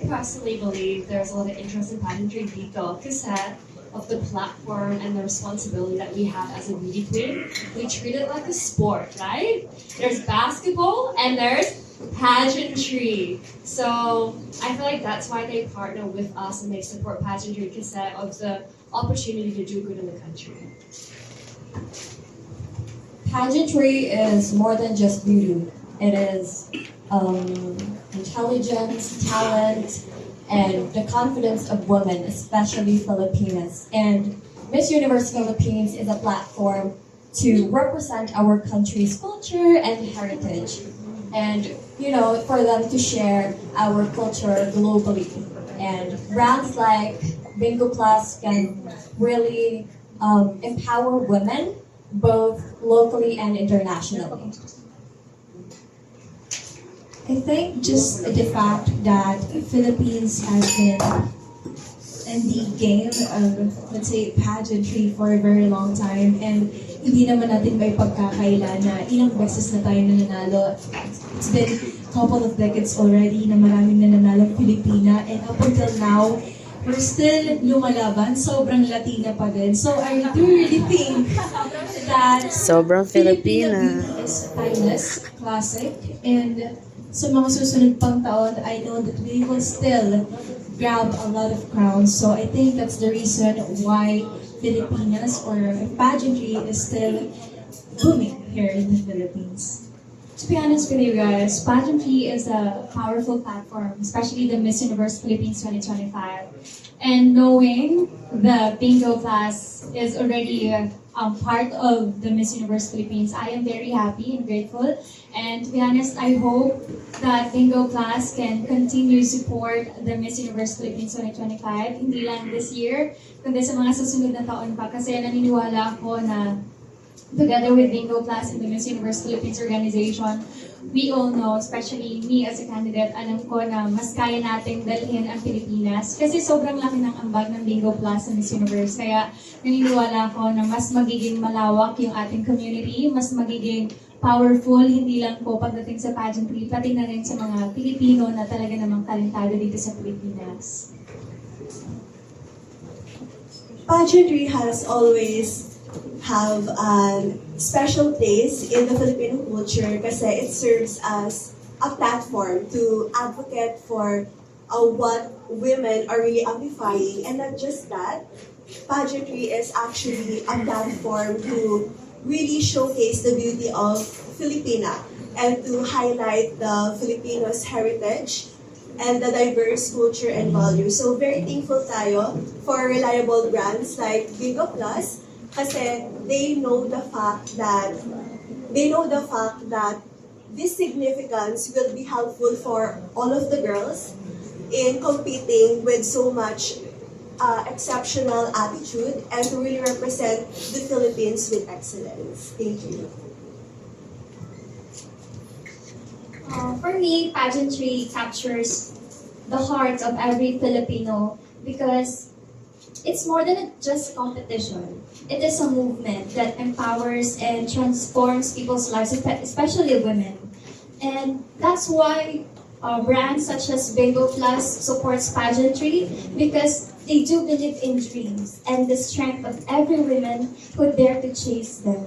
Personally believe there's a lot of interest in pageantry dito kasi of the platform and the responsibility that we have as a beauty queen. We treat it like a sport, right? There's basketball and there's pageantry. So I feel like that's why they partner with us and they support pageantry because of the opportunity to do good in the country. Pageantry is more than just beauty. It is intelligence, talent, and the confidence of women, especially Filipinas. And Miss Universe Philippines is a platform to represent our country's culture and heritage. And, for them to share our culture globally. And brands like Bingo Plus can really empower women both locally and internationally. I think just the fact that Philippines has been in the game of, let's say, pageantry for a very long time, and hindi naman natin may pagkakaila na ilang beses na tayo nananalo. It's been a couple of decades already na maraming nananalo Filipina, and up until now, we're still lumalaban, sobrang Latina pa din. So I do really think that Sobrang Filipina. beauty is timeless, classic, and sa mga susunod pang taon, I know that we will still grab a lot of crowns. So I think that's the reason why Filipinas or pageantry is still booming here in the Philippines. To be honest with you guys, pageantry is a powerful platform, especially the Miss Universe Philippines 2025. And knowing the bingo class is already part of the Miss Universe Philippines, I am very happy and grateful. And to be honest, I hope that bingo class can continue support the Miss Universe Philippines 2025, hindi lang this year, kundi sa mga susunod na taon pa. Kasi naniniwala ako na together with Bingo Class and the Miss Universe Philippines organization, we all know, especially me as a candidate, alam ko na mas kaya nating dalhin ang Pilipinas kasi sobrang laki ng ambag ng Bingo Plus sa Miss Universe. Kaya naniniwala ko na mas magiging malawak yung ating community, mas magiging powerful, hindi lang po pagdating sa pageantry, pati na rin sa mga Pilipino na talaga namang talentado dito sa Pilipinas. Pageantry has always have a special place in the Filipino culture kasi it serves as a platform to advocate for what women are really amplifying. And not just that, pageantry is actually a platform to really showcase the beauty of Filipina and to highlight the Filipinos' heritage and the diverse culture and values. So very thankful tayo for reliable brands like Bingo Plus kasi they know the fact that this significance will be helpful for all of the girls in competing with so much exceptional attitude and to really represent the Philippines with excellence. Thank you. For me, pageantry captures the heart of every Filipino because it's more than just competition. It is a movement that empowers and transforms people's lives, especially women. And that's why brands such as Bingo Plus supports pageantry because they do believe in dreams and the strength of every woman who dare to chase them.